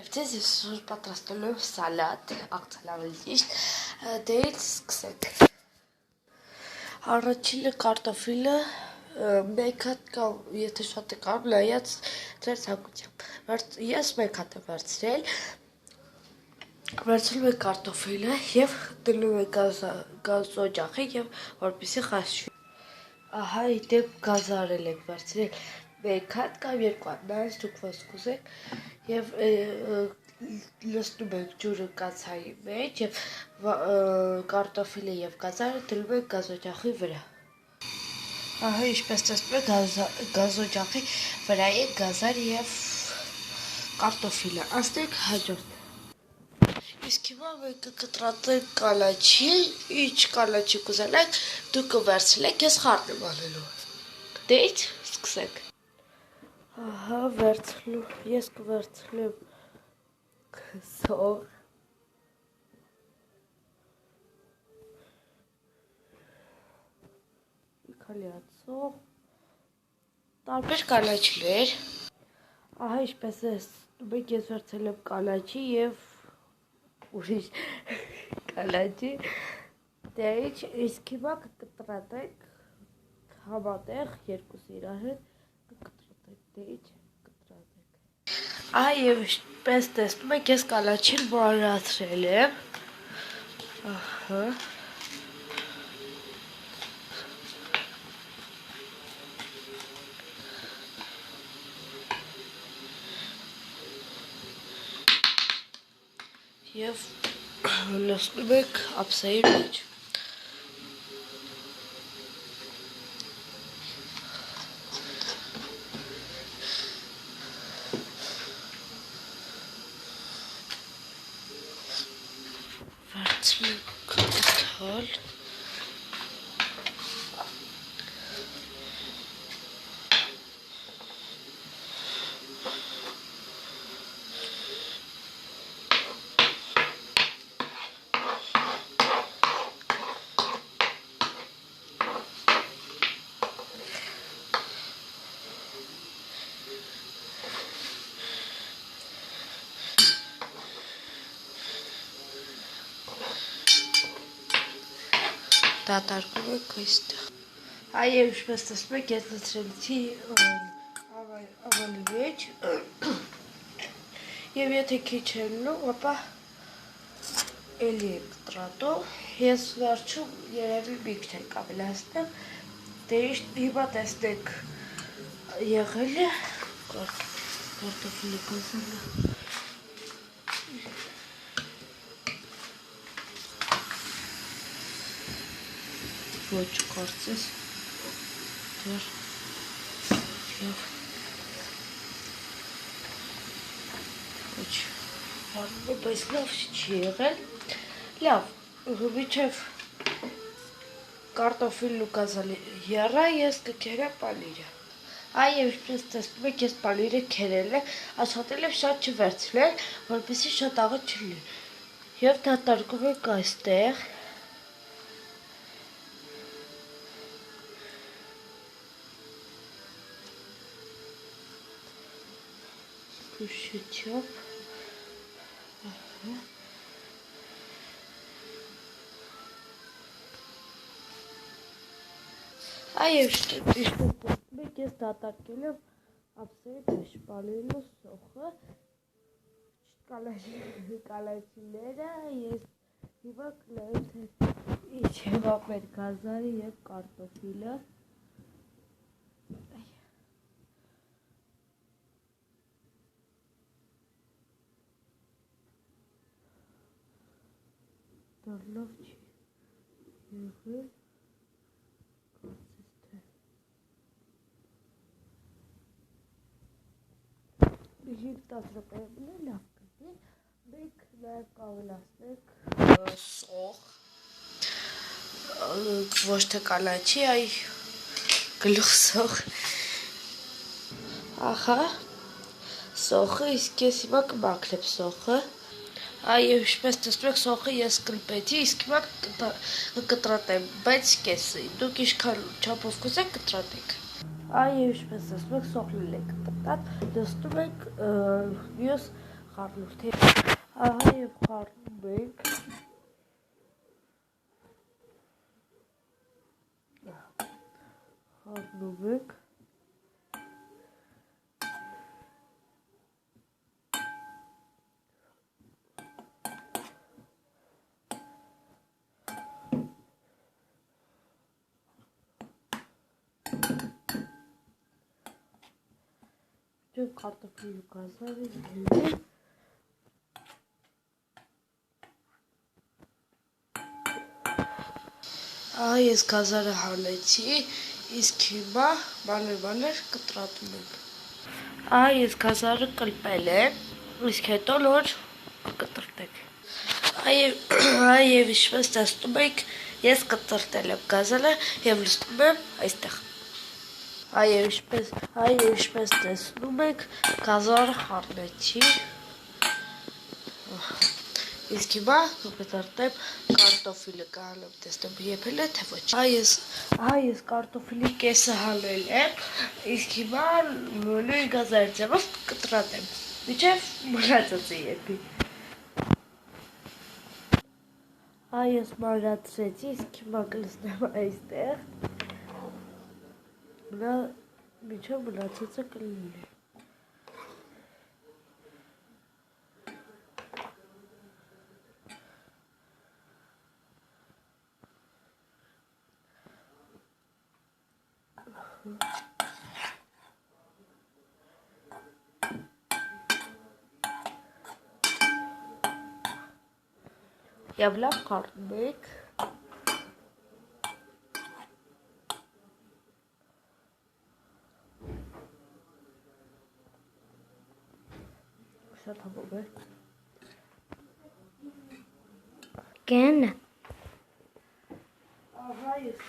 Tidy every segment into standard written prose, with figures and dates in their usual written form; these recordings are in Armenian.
Վերցես ես ուր պատրաստելու եմ սալատ, աղցալավելի ճիշտ, դեից սկսենք։ Առաջինը կարտոֆիլը, մեկ հատ կամ եթե շատ է կարում նայած ձեր ցանկությամբ։ Ես մեկ հատ եմ վերցրել, վերցնում եք կարտոֆիլը և դնում եք գազօջախի և որպեսզի խաշվի։ Ահա իդեպ գազարել եք վերցրել մեկ հատ կամ երկու հատ, նայած դուք ոնց կուզեք և լցնում եք ջուրը կացայի մեջ և կարտոֆիլը և գազարը դնում եք գազօջախի վրա։ Ահա ինչպես տեսնում եք գազօջախի վրա է գազար և կարտոֆիլը, անցնենք հաջորդ։ Իսկ հիմա մենք կկտրատենք կալաչի, ինչ կալաչի կուզենաք, դուք կվերցնեք, ես խառն եմ անելու։ Դեից սկսենք։ Ահա ես կվերցնեմ սող, մի քանի հատ սող, տարբեր կալաչիներ։ Ահա ինչպես ես վերցրել եմ կալաչի և ուրիշ կալաչի, դեից իսկ հիմա կկտրատենք համատեղ երկուսը իրար հետ, կկտրատենք դեից, կտրատենք։ Ահա և ինչպես տեսնում եք ես կալաչին մոռացրել եմ, ահա։ Եվ լցնում եք ափսեի մեջ։ Վերցնում կաթալ։ Դատարկում եք այստեղ։ Այև ինչպես տեսնում եք ես լցրեցի ավելի մեջ և եթե քիչ է լինում, ապա էլի եք կտրատում, ես վերջում երևի մի քիչ եք ավելացնեմ, դե հիմա տեսնեք եղել է կարտոֆիլի գազարը։ Ոչ կարծես դեռ և ոչ հարում է, բայց լավ չի եղել, լավ, մինչև կարտոֆիլն ու գազարը եռա, ես կքերեմ պանիրը։ Այև ինչպես տեսնում եք ես պանիրը քերել եմ, աշխատել եմ շատ չվերցնել, որպեսզի շատ աղը չլինի և դատարկում եք այստեղ։ Շուտչով, այև ինչպես տեսնում եք ես դատարկել եմ ափսեի մեջ պանիրն ու սոխը, կալաչիները, ես հիմա կնայեմ թե ինչ եղավ մեր գազարը և կարտոֆիլը։ Դա լավ չի եղել, կարծես թե մի 5-10 րոպե լավ կլինի, մենք նաև կավելացնենք սող, ոչ թե կալաչի, այ գլուխսող, ահա սոխը, իսկ ես հիմա կմաքրեմ սոխը։ Այև ինչպես տեսնում եք սոխը ես կլպեցի, իսկ հիմա կկտրատեմ, բայց կեսի, դուք ինչքան չափով կուզեք կտրատեք։ Այև ինչպես տեսնում եք սոխն էլ է կտրատած, լցնում եք մյուս խառնուրդ է։ Ահա եւ խառնում ենք։ Խառնում ենք։ Ջան կարտոֆիլի գազարը դնում։ Ես գազարը հանեցի, իսկ հիմա բաներ կտրատում ենք։ Ես գազարը կլպել եմ, իսկ հետո նոր կտրտենք։ Եվ ինչպես տեսնում եք, ես կտրտել եմ գազարը եւ լցնում եմ այստեղ։ Ինչպես տեսնում եք, գազարը խառնեցի։ Իսկ հիմա կտրտեմ կարտոֆիլը, կարողam տեսնեմ եփել է թե ոչ։ Ես կարտոֆիլի կեսը հալել եմ, իսկ հիմա նույն գազարի ձևով կտրատեմ, մինչև մնացածը եփի։ Ես մանրացրեցի, իսկ հիմա կլցնեմ այստեղ։ Մինչև մնացածը կլինի։ Եվ լավ խառնում ենք։ Շատ հապով է։ Կեն։ Ես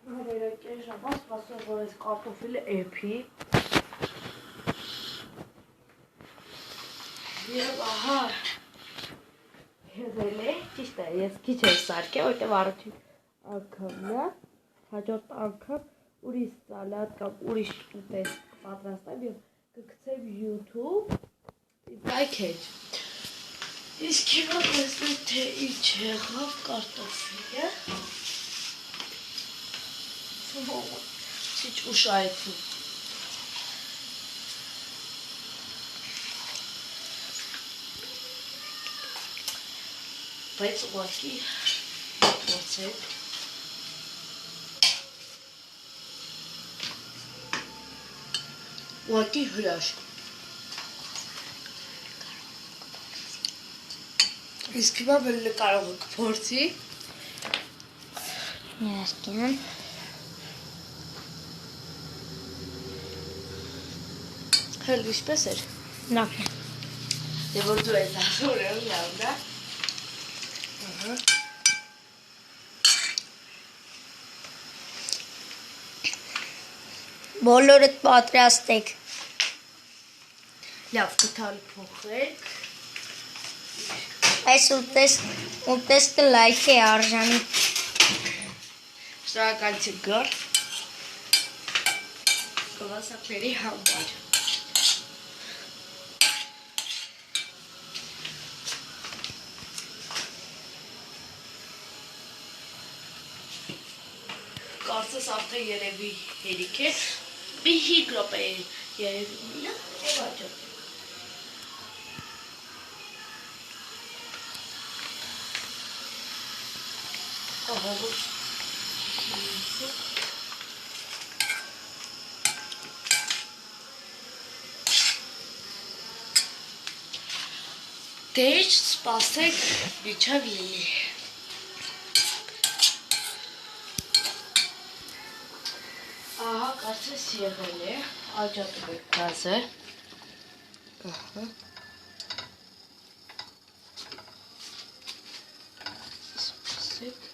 հավերակեն ժամանակ սպասում որ այս կարտոֆիլը էփի։ Եվ ահա եղել է, ճիշտ է, ես քիչ եմ սարքել, որտեղ առաջին անգամն է, հաջորդ անգամ ուրիշ սալատ կամ ուրիշ ուտեստ կպատրաստեմ եւ կգցեմ YouTube like-ել։ Իսկ հիմա տեսնենք թե ինչ եղավ կարտոֆիլը։ Քիչ ուշ այդու։ Բայց ուղղակի փորձեք։ Ուղղակի հրաշք։ Իսկ հիմա բերել կարող եք փորձի։ Ներկան։ Հəl ինչպես էր։ Լավն է։ Դե որ դու ես ասում լավն է։ Բոլորդ պատրաստեք։ Լավ, կթալ փոխեք։ Այս ուտեստը լայք է արժանի։ Շնորհակալություն գոր։ Կլասակների համար։ Կարծես արդեն երևի հերիք է։ Մի 5 րոպե երևի մինա եւ աճոտ։ Դեջ սպասեք միջավ լինի։ Ահա կարծես եղել է, աճատում եք գազը։ Ահա։ Սպասեք։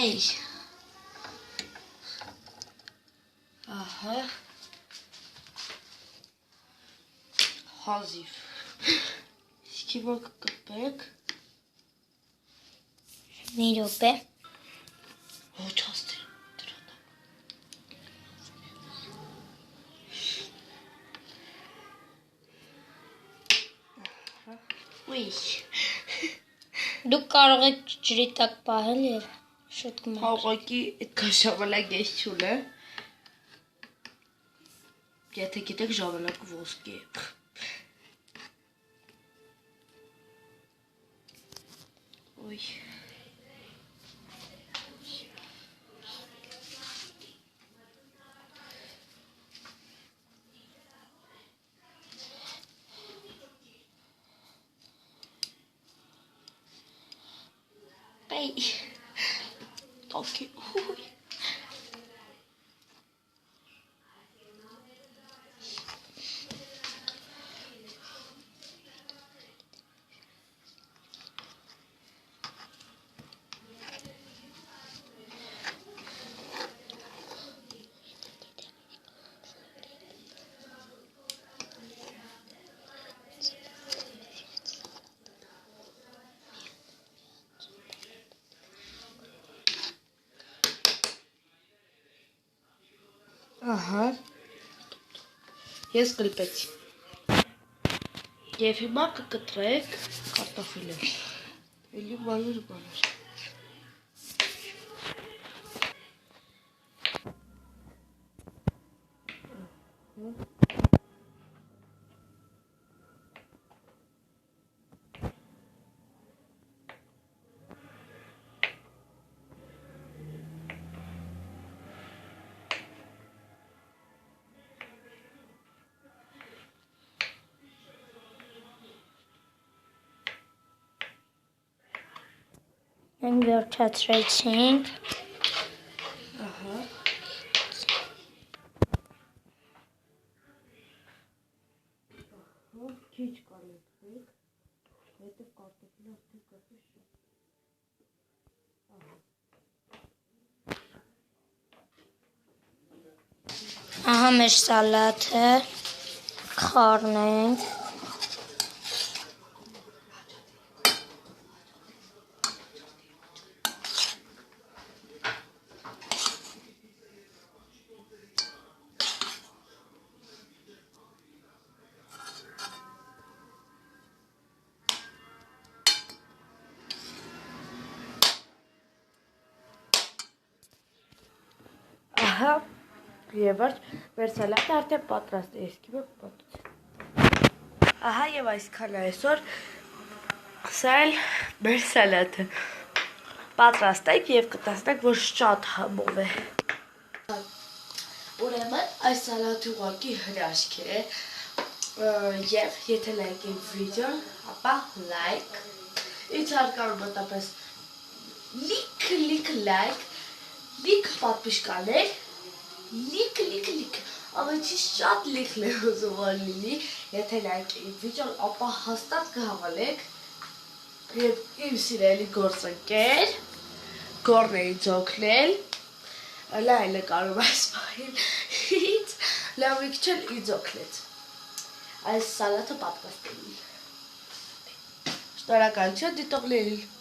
Էյ։ Ահա։ Հազիվ։ Իսկ հիմա կկպեք։ Մի րոպե։ Ոչ հաստեր դրանա։ Ույ։ Դուք կարող եք ջրի տակ պահել եւ շուտ կմաքրեք։ Հողոքի այդքան ժամանակ ես չունեմ։ Եթե գիտեք ժամանակ ոսկի է։ Ույ։ Ay. Okay. Uy. Ահա։ Ես կլպեցի։ Եվ հիմա կկտրեք կարտոֆիլը։ Էլի բանր։ Մենք վերջացրեցինք։ Ահա։ Քիչ կալեցեք, հետո կարտոֆիլը ստիպեցի շուտ։ Ահա մեր սալաթը, խառնենք։ Ահա, եւ մեր սալատը արդեն պատրաստ է, իսկ իմ պատրաստ։ Ահա եւ այսքան է այսօր սա մեր սալատը պատրաստ է եւ կտեսնեք, որ շատ համով է։ Ուրեմն այս սալատը ուղղակի հրաշք է եւ եթե լայք եք վիդեոն, ապա լայք։ Ինչ հարկար մոտապես լիք լայք, լիք պատվիշկաներ, լիք, ամենի շատ լիքն է ուզում լինի, եթե լայք եք վիդեոն, ապա հաստատ կհավալեք եւ իմ սիրելի գործընկեր Գորնեի ձոքնել, լայլը կարող այս պահին լավիք չել ինձ օգնեց։ Այս սալատը պատրաստ է։ Շնորհակալություն դիտողներին։